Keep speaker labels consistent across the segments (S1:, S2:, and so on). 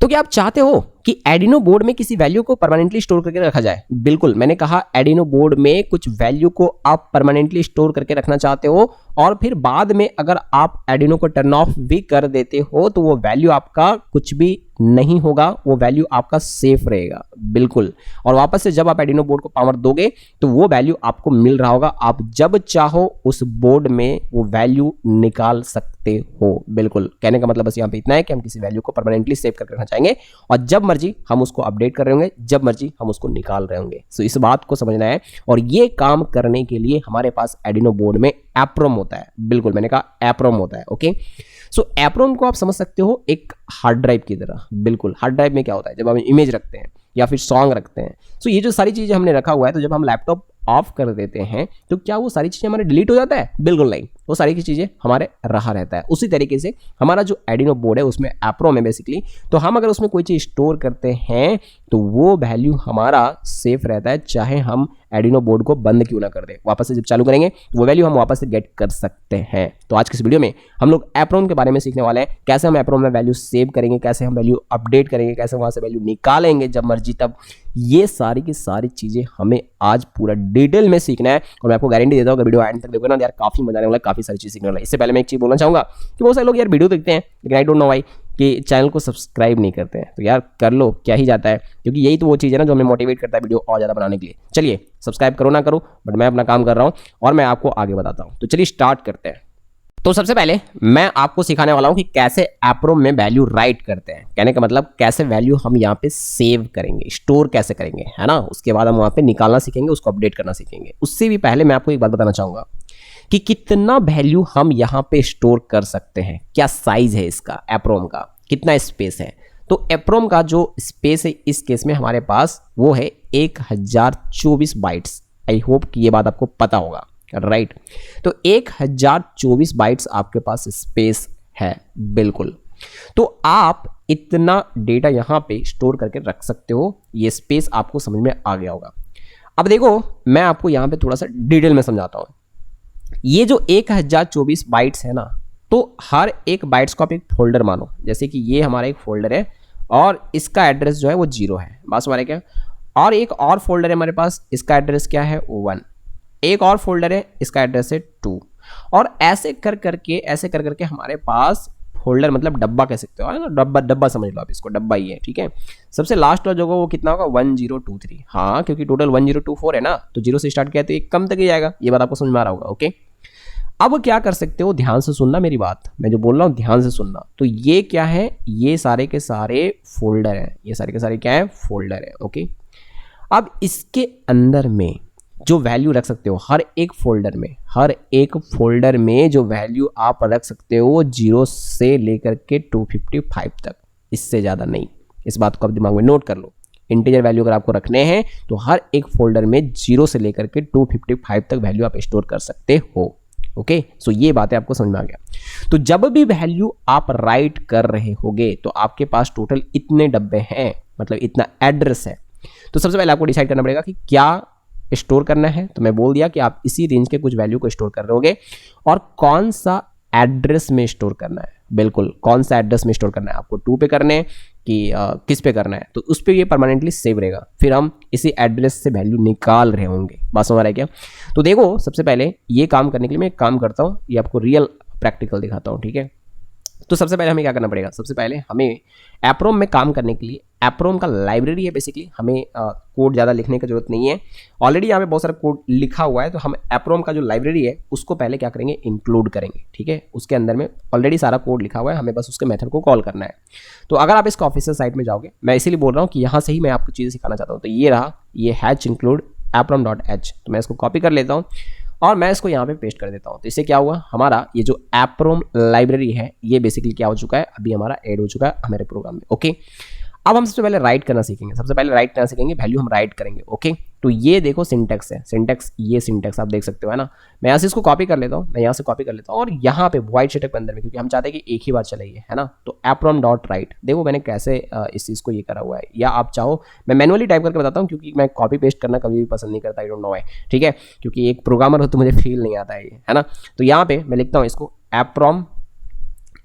S1: तो क्या आप चाहते हो कि एडिनो बोर्ड में किसी वैल्यू को परमानेंटली स्टोर करके रखा जाए? बिल्कुल, मैंने कहा एडिनो बोर्ड में कुछ वैल्यू को आप परमानेंटली स्टोर करके रखना चाहते हो और फिर बाद में अगर आप एडिनो को टर्न ऑफ भी कर देते हो तो वो वैल्यू आपका कुछ भी नहीं होगा, वो वैल्यू आपका सेफ रहेगा। बिल्कुल, और वापस से जब आप एडिनो बोर्ड को पावर दोगे तो वो वैल्यू आपको मिल रहा होगा, आप जब चाहो उस बोर्ड में वो वैल्यू निकाल सकते हो। बिल्कुल, कहने का मतलब बस यहाँ पे इतना है कि हम किसी वैल्यू को परमानेंटली सेव करके रखना चाहेंगे और जब मर्जी हम उसको अपडेट कर रहे होंगे, जब मर्जी हम उसको निकाल रहे होंगे। सो इस बात को समझना है और ये काम करने के लिए हमारे पास एडिनो बोर्ड में एप्रोम होता है। बिल्कुल, मैंने कहा एप्रोम होता है। ओके, सो एप्रोम को आप समझ सकते हो एक हार्ड ड्राइव की तरह। बिल्कुल, हार्ड ड्राइव में क्या होता है, जब हम इमेज रखते हैं या फिर सॉन्ग रखते हैं, सो ये जो सारी चीजें हमने रखा हुआ है, तो जब हम लैपटॉप ऑफ कर देते हैं तो क्या वो सारी चीजें हमारे डिलीट हो जाता है? बिल्कुल नहीं, वो सारी की चीजें हमारे रहा रहता है। उसी तरीके से हमारा जो एडिनो बोर्ड है उसमें एप्रोम है बेसिकली, तो हम अगर उसमें कोई चीज स्टोर करते हैं तो वो वैल्यू हमारा सेफ रहता है, चाहे हम एडिनो बोर्ड को बंद क्यों ना कर दे। वापस से जब चालू करेंगे तो वो वैल्यू हम वापस से गेट कर सकते हैं। तो आज की इस वीडियो में हम लोग एप्रोम के बारे में सीखने वाले हैं, कैसे हम एप्रोम में वैल्यू सेव करेंगे, कैसे हम वैल्यू अपडेट करेंगे, कैसे वहां से वैल्यू निकालेंगे जब मर्जी तब। ये सारी की सारी चीजें हमें आज पूरा डिटेल में सीखना है और मैं आपको गारंटी देता हूँ अगर वीडियो एंड तक देखोगे ना यार काफी मजा आने वाला है, काफी सारी चीज सीखने वाला है। इससे पहले मैं एक चीज बोलना चाहूंगा कि बहुत सारे लोग यार वीडियो देखते हैं लेकिन आई डोंट नो व्हाई कि चैनल को सब्सक्राइब नहीं करते हैं। तो यार कर लो, क्या ही जाता है, क्योंकि यही तो वो चीज़ है ना जो हमें मोटिवेट करता है वीडियो और ज़्यादा बनाने के लिए। चलिए, सब्सक्राइब करो ना करो बट मैं अपना काम कर रहा हूँ और मैं आपको आगे बताता हूँ। तो चलिए स्टार्ट करते हैं। तो सबसे पहले मैं आपको सिखाने वाला हूँ कि कैसे एप्रोम में वैल्यू राइट करते हैं। कहने का मतलब कैसे वैल्यू हम यहाँ पे सेव करेंगे, स्टोर कैसे करेंगे, है ना। उसके बाद हम वहाँ पे निकालना सीखेंगे, उसको अपडेट करना सीखेंगे। उससे भी पहले मैं आपको एक बात बताना चाहूँगा कि कितना वैल्यू हम यहाँ पे स्टोर कर सकते हैं, क्या साइज है इसका, एप्रोम का कितना स्पेस है। तो एप्रोम का जो स्पेस है इस केस में हमारे पास वो है 1024 बाइट्स। आई होप कि ये बात आपको पता होगा, राइट। तो 1024 बाइट्स आपके पास स्पेस है। बिल्कुल, तो आप इतना डेटा यहाँ पे स्टोर करके रख सकते हो। ये स्पेस आपको समझ में आ गया होगा। अब देखो, मैं आपको यहाँ पे थोड़ा सा डिटेल में समझाता हूँ। ये जो 1024 बाइट्स है ना, तो हर एक बाइट्स को आप एक फोल्डर मानो। जैसे कि ये हमारा एक फोल्डर है और इसका एड्रेस जो है वो 0 है, बस हमारे क्या। और एक और फोल्डर है हमारे पास, इसका एड्रेस क्या है, 1। एक और फोल्डर है, इसका एड्रेस है 2। और ऐसे कर करके हमारे पास फोल्डर, मतलब डब्बा कह सकते हो, है ना, डब्बा समझ लो आप इसको, डब्बा ही है, ठीक है। सबसे लास्ट वाला जो होगा वो कितना होगा, 1023। हाँ, क्योंकि टोटल 1024 है ना, तो 0 से स्टार्ट किया तो एक कम तक ही जाएगा। ये बात आपको समझ में आ रहा होगा। ओके, अब क्या कर सकते हो, ध्यान से सुनना मेरी बात, मैं जो बोल रहा हूँ ध्यान से सुनना। तो ये क्या है, ये सारे के सारे फोल्डर हैं, ये सारे के सारे क्या है, फोल्डर है। ओके, अब इसके अंदर में जो वैल्यू रख सकते हो, हर एक फोल्डर में जो वैल्यू आप रख सकते हो 0 से लेकर के 255 तक, इससे ज़्यादा नहीं। इस बात को आप दिमाग में नोट कर लो। इंटीजर वैल्यू अगर आपको रखने हैं तो हर एक फोल्डर में 0 से लेकर के 255 तक वैल्यू आप स्टोर कर सकते हो। ओके, सो ये बातें आपको समझ में आ गया। तो जब भी वैल्यू आप राइट कर रहे होगे तो आपके पास टोटल इतने डब्बे हैं, मतलब इतना एड्रेस है। तो सबसे पहले आपको डिसाइड करना पड़ेगा कि क्या स्टोर करना है। तो मैं बोल दिया कि आप इसी रेंज के कुछ वैल्यू को स्टोर कर रहे होगे और कौन सा एड्रेस में स्टोर करना है। बिल्कुल, कौन सा एड्रेस में स्टोर करना है, आपको 2 पे करने हैं कि किस पे करना है, तो उस पे ये परमानेंटली सेव रहेगा। फिर हम इसी एड्रेस से वैल्यू निकाल रहे होंगे। बात समझ आ रहा है क्या। तो देखो, सबसे पहले ये काम करने के लिए मैं एक काम करता हूँ, ये आपको रियल प्रैक्टिकल दिखाता हूँ, ठीक है। तो सबसे पहले हमें क्या करना पड़ेगा, सबसे पहले हमें एप्रोम में काम करने के लिए, एप्रोम का लाइब्रेरी है बेसिकली, हमें कोड ज़्यादा लिखने की जरूरत नहीं है। ऑलरेडी यहाँ पे बहुत सारा कोड लिखा हुआ है, तो हम एप्रोम का जो लाइब्रेरी है उसको पहले क्या करेंगे, इंक्लूड करेंगे, ठीक है। उसके अंदर में ऑलरेडी सारा कोड लिखा हुआ है, हमें बस उसके मेथड को कॉल करना है। तो अगर आप इसका ऑफिशियल साइट में जाओगे, मैं इसीलिए बोल रहा हूँ कि यहाँ से ही मैं आपको चीज़ें सिखाना चाहता हूँ। तो ये रहा, ये हैच इंक्लूड approm.h। तो मैं इसको कॉपी कर लेता हूँ और मैं इसको यहाँ पे पेस्ट कर देता हूँ। तो इससे क्या हुआ, हमारा ये जो एप्रोम लाइब्रेरी है ये बेसिकली क्या हो चुका है, अभी हमारा ऐड हो चुका है हमारे प्रोग्राम में। ओके, अब हम सबसे पहले राइट करना सीखेंगे। सबसे पहले राइट करना सीखेंगे, वैल्यू हम राइट करेंगे। ओके, तो ये देखो सिंटेक्स है, सिंटेक्स, ये सिंटेक्स आप देख सकते हो, है ना। मैं यहाँ से इसको कॉपी कर लेता हूँ, मैं यहाँ से कॉपी कर लेता हूँ और यहाँ पे वाइट शटक के अंदर में, क्योंकि हम चाहते हैं कि एक ही बार चले, है ना। तो approm.write, देखो मैंने कैसे इस चीज़ को ये करा हुआ है, या आप चाहो मैं मैनुअली टाइप करके बताता हूँ, क्योंकि मैं कॉपी पेस्ट करना कभी भी पसंद नहीं करता, आई डोंट नो है, ठीक है। क्योंकि एक प्रोग्रामर हो तो मुझे फील नहीं आता है ये, है ना। तो यहाँ पे मैं लिखता हूँ इसको approm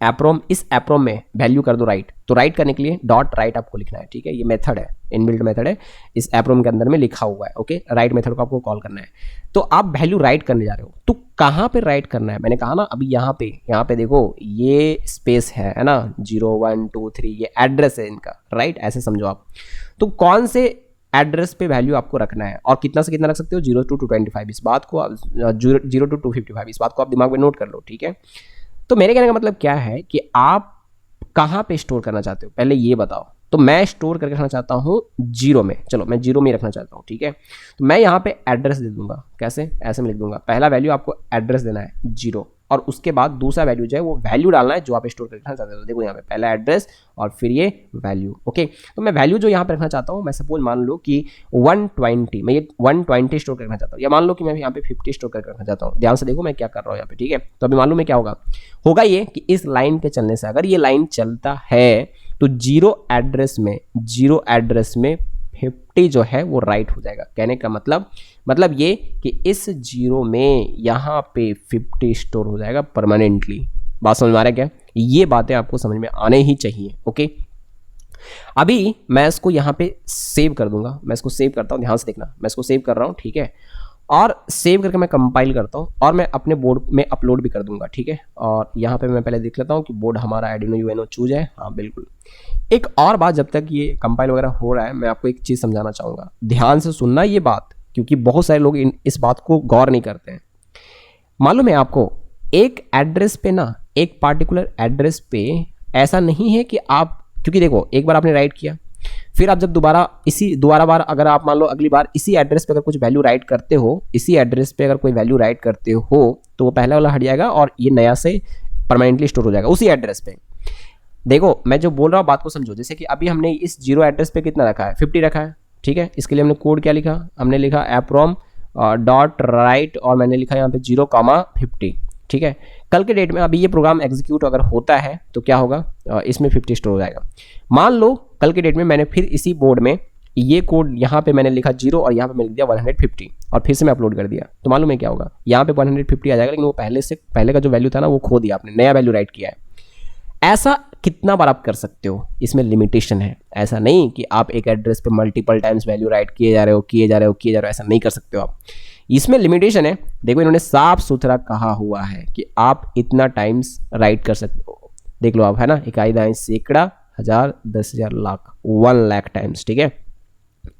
S1: एप्रोम, इस एप्रोम में वैल्यू कर दो राइट। तो राइट करने के लिए डॉट राइट आपको लिखना है, ठीक है, ये मेथड है, इनबिल्ट मेथड है, इस एप्रोम के अंदर में लिखा हुआ है, ओके। राइट मेथड को आपको कॉल करना है। तो आप वैल्यू राइट करने जा रहे हो, तो कहाँ पे राइट करना है? मैंने कहा ना अभी यहाँ पे देखो ये स्पेस है ना, 0 1 2 3, ये एड्रेस है इनका, राइट, ऐसे समझो आप। तो कौन से एड्रेस पे वैल्यू आपको रखना है और कितना से कितना रख सकते हो, 0 to 225, इस बात को 0 to 255, इस बात को आप दिमाग में नोट कर लो, ठीक है। तो मेरे कहने का मतलब क्या है कि आप कहाँ पे स्टोर करना चाहते हो, पहले ये बताओ। तो मैं स्टोर करके रखना चाहता हूँ 0 में, चलो मैं 0 में रखना चाहता हूँ, ठीक है। तो मैं यहाँ पे एड्रेस दे दूंगा, कैसे, ऐसे में लिख दूंगा, पहला वैल्यू आपको एड्रेस देना है 0, और उसके बाद दूसरा वैल्यू जो है वो वैल्यू डालना है जो आप स्टोर करके रखना चाहते हो। देखो यहाँ पे पहला एड्रेस और फिर ये वैल्यू, ओके। तो मैं वैल्यू जो यहाँ पे रखना चाहता हूँ, मैं सपोज मान लो कि 120, मैं ये 120 स्टोर करके रखना चाहता हूँ, या मान लो कि मैं यहाँ पे 50 स्टोर करके रखना चाहता हूँ। ध्यान से देखो मैं क्या कर रहा हूँ यहाँ पे, ठीक है। तो अभी मालूम है क्या होगा ये कि इस लाइन पे चलने से, अगर ये लाइन चलता है तो 0 एड्रेस में 50 जो है वो राइट हो जाएगा। कहने का मतलब ये कि इस 0 में यहाँ पे 50 स्टोर हो जाएगा परमानेंटली। बात समझ में आ रहा है क्या? ये बातें आपको समझ में आने ही चाहिए, ओके। अभी मैं इसको यहाँ पे सेव कर दूंगा, मैं इसको सेव करता हूँ, ध्यान से देखना, मैं इसको सेव कर रहा हूँ, ठीक है। और सेव करके मैं कंपाइल करता हूँ और मैं अपने बोर्ड में अपलोड भी कर दूंगा, ठीक है। और यहाँ पे मैं पहले देख लेता हूँ कि बोर्ड हमारा Arduino UNO चूज है, हाँ बिल्कुल। एक और बात, जब तक ये कंपाइल वगैरह हो रहा है, मैं आपको एक चीज़ समझाना चाहूँगा, ध्यान से सुनना ये बात, क्योंकि बहुत सारे लोग इस बात को गौर नहीं करते हैं। मालूम है आपको, एक एड्रेस पे ना, एक पार्टिकुलर एड्रेस पे ऐसा नहीं है कि आप, क्योंकि देखो एक बार आपने राइट किया, फिर आप जब दोबारा बार अगर आप मान लो अगली बार इसी एड्रेस पे अगर कुछ वैल्यू राइट करते हो, इसी एड्रेस पे अगर कोई वैल्यू राइट करते हो, तो वो पहला वाला हट जाएगा और ये नया से परमानेंटली स्टोर हो जाएगा उसी एड्रेस पे। देखो मैं जो बोल रहा हूँ बात को समझो, जैसे कि अभी हमने इस 0 एड्रेस पे कितना रखा है, 50 रखा है, ठीक है। इसके लिए हमने कोड क्या लिखा, हमने लिखा एप्रोम डॉट राइट और मैंने लिखा यहाँ पे 0,50, ठीक है। कल के डेट में अभी ये प्रोग्राम एग्जीक्यूट अगर होता है तो क्या होगा, इसमें 50 स्टोर हो जाएगा। मान लो कल के डेट में मैंने फिर इसी बोर्ड में ये कोड यहाँ पे मैंने लिखा 0 और यहाँ पे मैंने लिख दिया 150 और फिर से मैं अपलोड कर दिया, तो मालूम है क्या होगा, यहाँ पे 150 आ जाएगा, लेकिन वो पहले का जो वैल्यू था ना वो खो दिया आपने, नया वैल्यू राइट किया है। ऐसा कितना बार आप कर सकते हो, इसमें लिमिटेशन है। ऐसा नहीं कि आप एक एड्रेस पे मल्टीपल टाइम्स वैल्यू राइट किए जा रहे हो, ऐसा नहीं कर सकते हो आप, इसमें लिमिटेशन है। देखो इन्होंने साफ सुथरा कहा हुआ है कि आप इतना टाइम्स राइट कर सकते हो, देख लो आप, है ना, इकाई दाएं सैकड़ा, हजार, 10,000, लाख, 1 लाख टाइम्स, ठीक है।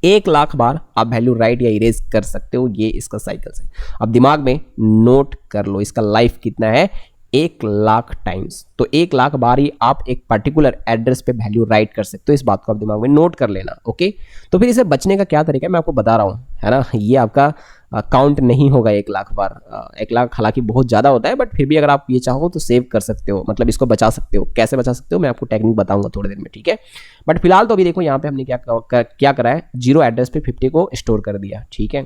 S1: 1 लाख बार आप वैल्यू राइट या इरेज कर सकते हो, ये इसका साइकिल है। अब दिमाग में नोट कर लो इसका लाइफ कितना है, 1 लाख टाइम्स। तो 1 लाख बार ही आप एक पर्टिकुलर एड्रेस पे वैल्यू राइट कर सकते हो, इस बात को आप दिमाग में नोट कर लेना, ओके। तो फिर इसे बचने का क्या तरीका है मैं आपको बता रहा हूँ, है ना। ये आपका काउंट नहीं होगा 1 लाख बार, 1 लाख हालांकि बहुत ज़्यादा होता है, बट फिर भी अगर आप ये चाहो तो सेव कर सकते हो, मतलब इसको बचा सकते हो। कैसे बचा सकते हो मैं आपको टेक्निक बताऊंगा थोड़ी देर में, ठीक है। बट फिलहाल तो अभी देखो यहाँ पे हमने क्या करा है, 0 एड्रेस पे 50 को स्टोर कर दिया, ठीक है।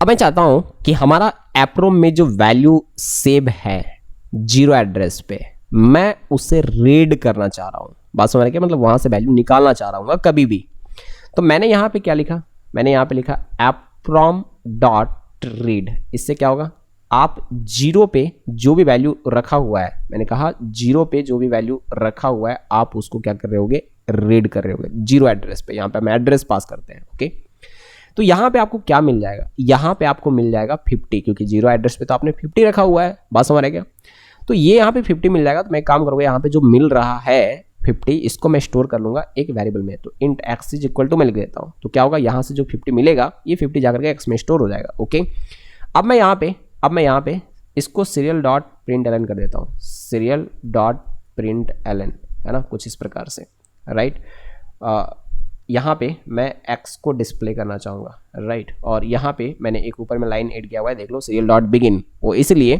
S1: अब मैं चाहता हूँ कि हमारा एप्रोम में जो वैल्यू सेव है 0 एड्रेस पे, मैं उसे रीड करना चाह रहा हूँ। बात समझ रहे क्या, मतलब वहां से वैल्यू निकालना चाह रहा हूँ कभी भी। तो मैंने यहाँ पे क्या लिखा, मैंने यहाँ पे लिखा एप्रोम डॉट रीड। इससे क्या होगा, आप 0 पे जो भी वैल्यू रखा हुआ है, मैंने कहा 0 पे जो भी वैल्यू रखा हुआ है आप उसको क्या कर रहे होगे, रीड कर रहे होगे 0 एड्रेस पे। यहाँ पे हम एड्रेस पास करते हैं, ओके। तो यहाँ पे आपको क्या मिल जाएगा, यहाँ पे आपको मिल जाएगा 50, क्योंकि 0 एड्रेस पे तो आपने 50 रखा हुआ है। बात समझ रहे क्या, तो ये यहाँ पे 50 मिल जाएगा। तो मैं काम करूँगा, यहाँ पे जो मिल रहा है 50, इसको मैं स्टोर कर लूंगा एक वेरिएबल में। तो int x is equal to मैं लिख देता हूँ, तो क्या होगा, यहाँ से जो 50 मिलेगा ये 50 जाकर के x में स्टोर हो जाएगा, ओके। अब मैं यहाँ पे इसको serial डॉट प्रिंट एलन कर देता हूँ, serial डॉट प्रिंट एलन, है ना, कुछ इस प्रकार से, राइट। यहाँ पे मैं x को डिस्प्ले करना चाहूँगा, राइट। और यहाँ पे मैंने एक ऊपर में लाइन ऐड किया हुआ है, देख लो, serial डॉट बिगिन, वो इसलिए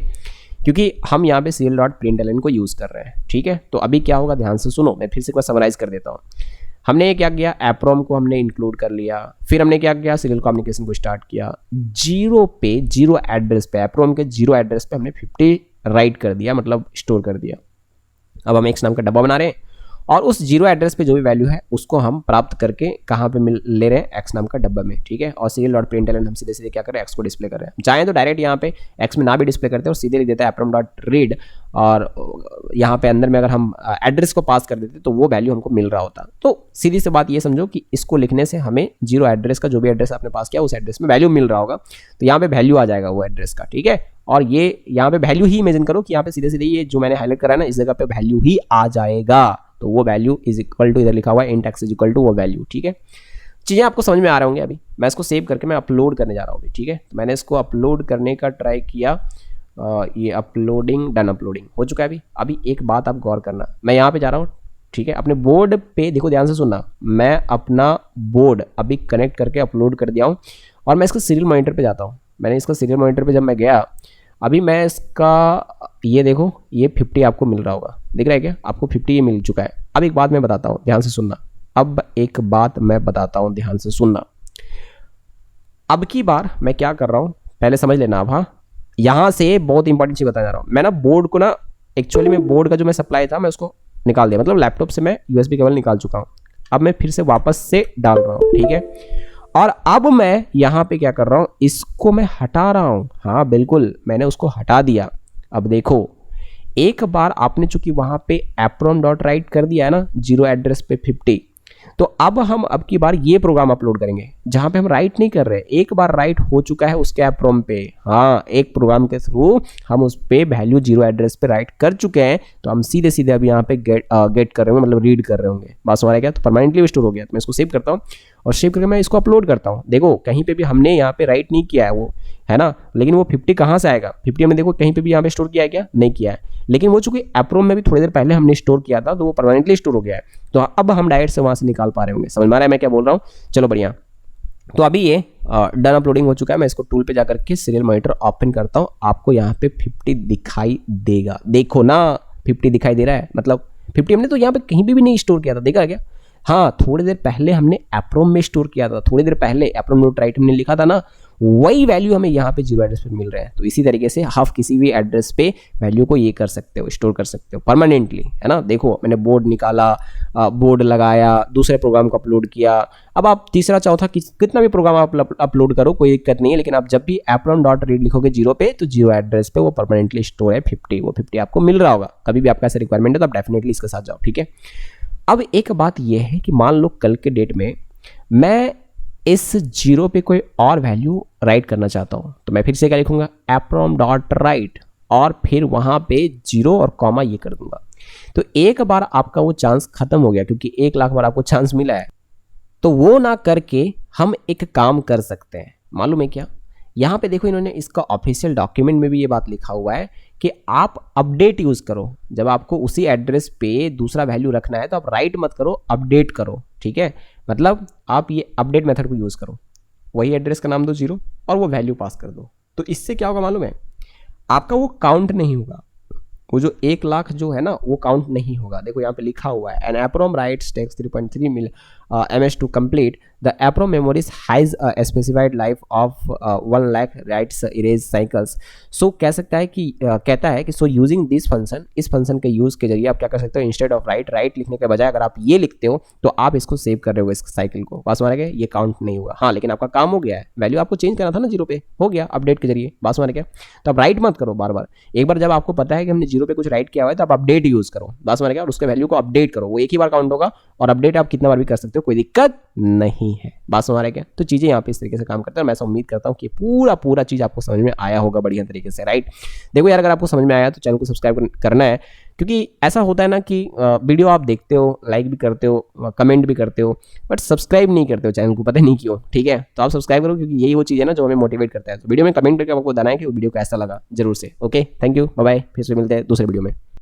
S1: क्योंकि हम यहाँ पे serial डॉट प्रिंट एलन को यूज़ कर रहे हैं, ठीक है। तो अभी क्या होगा, ध्यान से सुनो, मैं फिर से एक बार समराइज कर देता हूँ। हमने ये क्या किया, एप्रोम को हमने इंक्लूड कर लिया, फिर हमने क्या किया, सीरियल कम्युनिकेशन को स्टार्ट किया। 0 एड्रेस पे, एप्रोम के 0 एड्रेस पे हमने 50 राइट कर दिया, मतलब स्टोर कर दिया। अब हम एक्स नाम का डब्बा बना रहे हैं और उस जीरो एड्रेस पे जो भी वैल्यू है उसको हम प्राप्त करके कहाँ पे ले रहे हैं, एक्स नाम का डब्बा में, ठीक है। और सीरियल डॉट प्रिंटलन हम सीधे सीधे क्या कर रहे हैं, एक्स को डिस्प्ले कर रहे हैं। चाहे तो डायरेक्ट यहाँ पे एक्स में ना भी डिस्प्ले करते हैं और सीधे लिख देते हैं एप्रॉम डॉट रीड, और यहाँ पे अंदर में अगर हम एड्रेस को पास कर देते तो वो वैल्यू हमको मिल रहा होता। तो सीधी सी बात ये समझो कि इसको लिखने से हमें जीरो एड्रेस का जो भी एड्रेस आपने पास किया उस एड्रेस में वैल्यू मिल रहा होगा, तो यहाँ पे वैल्यू आ जाएगा वो एड्रेस का, ठीक है। और ये यहाँ पे वैल्यू ही इमेजिन करो कि यहाँ पे सीधे सीधे ये जो मैंने हाईलाइट करा है ना, इस जगह पे वैल्यू ही आ जाएगा, तो वो वैल्यू इज इक्वल टू, इधर लिखा हुआ है int X is equal to वो वैल्यू, ठीक है। चीज़ें आपको समझ में आ रहे होंगे। अभी मैं इसको सेव करके मैं अपलोड करने जा रहा हूँ, ठीक है। तो मैंने इसको अपलोड करने का ट्राई किया, ये अपलोडिंग, डन अपलोडिंग हो चुका है। अभी एक बात आप गौर करना, मैं यहाँ पे जा रहा हूँ, ठीक है। अपने बोर्ड पे देखो, ध्यान से सुनना, मैं अपना बोर्ड अभी कनेक्ट करके अपलोड कर दिया हूँ और मैं इसका सीरियल मॉनिटर पे जाता हूँ। मैंने इसका सीरियल मॉनिटर पे जब मैं गया, अभी मैं इसका ये देखो, ये 50 आपको मिल रहा होगा, दिख रहा है क्या आपको, 50 ये मिल चुका है। अब एक बात मैं बताता हूँ, ध्यान से सुनना। अब एक बात मैं बताता हूँ, ध्यान से सुनना। अब की बार मैं क्या कर रहा हूँ पहले समझ लेना। अब हाँ, यहाँ से बहुत इंपॉर्टेंट चीज़ बताने जा रहा हूँ। मैं ना बोर्ड को ना, एक्चुअली में बोर्ड का जो मैं सप्लाई था मैं उसको निकाल दिया, मतलब लैपटॉप से मैं USB केबल निकाल चुका हूँ। अब मैं फिर से वापस से डाल रहा हूँ, ठीक है। और अब मैं यहाँ पे क्या कर रहा हूँ, इसको मैं हटा रहा हूँ। हाँ बिल्कुल, मैंने उसको हटा दिया। अब देखो, एक बार आपने चूंकि वहाँ पे एप्रॉम डॉट राइट कर दिया है ना, जीरो एड्रेस पे 50, तो अब हम अब की बार ये प्रोग्राम अपलोड करेंगे जहां पे हम राइट नहीं कर रहे। एक बार राइट हो चुका है उसके एप्रॉम पे, हाँ, एक प्रोग्राम के थ्रू हम उस पे वैल्यू जीरो एड्रेस पे राइट कर चुके हैं, तो हम सीधे सीधे अब यहाँ पे गेट कर रहे होंगे, मतलब रीड कर रहे होंगे। बात हमारा क्या, तो परमानेंटली स्टोर हो गया। तो मैं इसको सेव करता हूँ और सेव करके मैं इसको अपलोड करता हूँ। देखो कहीं पे भी हमने यहाँ पे राइट नहीं किया है वो, है ना, लेकिन वो 50 कहाँ से आएगा, 50 हमने देखो कहीं पे भी यहाँ पे स्टोर किया है क्या, नहीं किया है। लेकिन वो चूंकि एप्रॉम में भी थोड़ी देर पहले हमने स्टोर किया था, तो वो परमानेंटली स्टोर हो गया है। तो अब हम डायरेक्ट से वहां से निकाल पा रहे होंगे। समझ में आ रहा है मैं क्या बोल रहा हूँ? चलो बढ़िया। तो अभी ये डन अपलोडिंग हो चुका है। मैं इसको टूल पे जाकर के सीरियल मॉनिटर ओपन करता हूँ। आपको यहाँ पे 50 दिखाई देगा, देखो ना 50 दिखाई दे रहा है, मतलब 50 हमने तो यहाँ पे कहीं भी नहीं स्टोर किया था, देखा क्या? हाँ, थोड़ी देर पहले हमने एप्रॉम में स्टोर किया था, थोड़ी देर पहले एप्रॉम डॉट राइट हमने लिखा था ना, वही वैल्यू हमें यहाँ पे जीरो एड्रेस पे मिल रहे हैं। तो इसी तरीके से आप किसी भी एड्रेस पे वैल्यू को ये कर सकते हो, स्टोर कर सकते हो परमानेंटली, है ना। देखो मैंने बोर्ड निकाला, बोर्ड लगाया, दूसरे प्रोग्राम को अपलोड किया। अब आप तीसरा चौथा कितना भी प्रोग्राम आप अपलोड करो, कोई दिक्कत नहीं है, लेकिन आप जब भी एप्रॉम डॉट रीड लिखोगे जीरो पे, तो जीरो एड्रेस पे वो परमानेंटली स्टोर है 50, वो 50 आपको मिल रहा होगा। कभी भी आपका ऐसा रिक्वायरमेंट है तो आप डेफिनेटली इसके साथ जाओ, ठीक है। अब एक बात यह है कि मान लो कल के डेट में मैं इस जीरो पे कोई और वैल्यू राइट करना चाहता हूं, तो मैं फिर से क्या लिखूंगा, एप्रॉम डॉट राइट, और फिर वहां पे जीरो और कॉमा ये कर दूंगा। तो एक बार आपका वो चांस खत्म हो गया, क्योंकि 1 लाख बार आपको चांस मिला है। तो वो ना करके हम एक काम कर सकते हैं, मालूम है क्या? यहाँ पे देखो, इन्होंने इसका ऑफिशियल डॉक्यूमेंट में भी ये बात लिखा हुआ है कि आप अपडेट यूज़ करो। जब आपको उसी एड्रेस पे दूसरा वैल्यू रखना है तो आप राइट मत करो, अपडेट करो, ठीक है। मतलब आप ये अपडेट मेथड को यूज़ करो, वही एड्रेस का नाम दो जीरो और वो वैल्यू पास कर दो। तो इससे क्या होगा मालूम है, आपका वो काउंट नहीं होगा, वो जो 1 लाख जो है ना वो काउंट नहीं होगा। देखो यहाँ पे लिखा हुआ है, an EEPROM writes takes 3.3 mil ms to complete the EEPROM memories has a specified life of 1 lakh writes erase cycles. So कह सकता है कि कहता है कि सो यूजिंग दिस फंक्शन, इस फंक्शन के यूज के जरिए आप क्या कर सकते हो, इंस्टेड ऑफ राइट लिखने के बजाय अगर आप ये लिखते हो तो आप इसको सेव कर रहे हो, इस साइकिल को। बात समझ गए, ये काउंट नहीं होगा। हाँ, लेकिन आपका काम हो गया है, वैल्यू आपको चेंज करना था ना जीरो पे, हो गया अपडेट के जरिए। बात समझ गया? तो आप राइट मत करो बार बार। एक बार जब आपको पता है कि हमने जीरो पे कुछ राइट किया हुआ है तो आप अपडेट यूज करो, बात समझ गया, और उसके वैल्यू को अपडेट करो। वो एक ही बार काउंट होगा और अपडेट आप कितना बार भी कर सकते हो, कोई दिक्कत नहीं है। बात समझ रहे क्या? तो चीजें यहाँ पे इस तरीके से काम करते हैं। मैं ऐसा उम्मीद करता हूँ कि पूरा चीज आपको समझ में आया होगा बढ़िया तरीके से, राइट। देखो यार, अगर आपको समझ में आया तो चैनल को सब्सक्राइब करना है, क्योंकि ऐसा होता है ना कि वीडियो आप देखते हो, लाइक भी करते हो, कमेंट भी करते हो, बट सब्सक्राइब नहीं करते हो चैनल को, पता नहीं क्यों, ठीक है। तो आप सब्सक्राइब करो, क्योंकि यही वो चीज़ है ना जो हमें मोटिवेट करता है। तो वीडियो में कमेंट करके आपको बताना है कि वो वीडियो कैसा लगा जरूर से। Okay, thank you, bye bye, फिर से मिलते हैं दूसरे वीडियो में।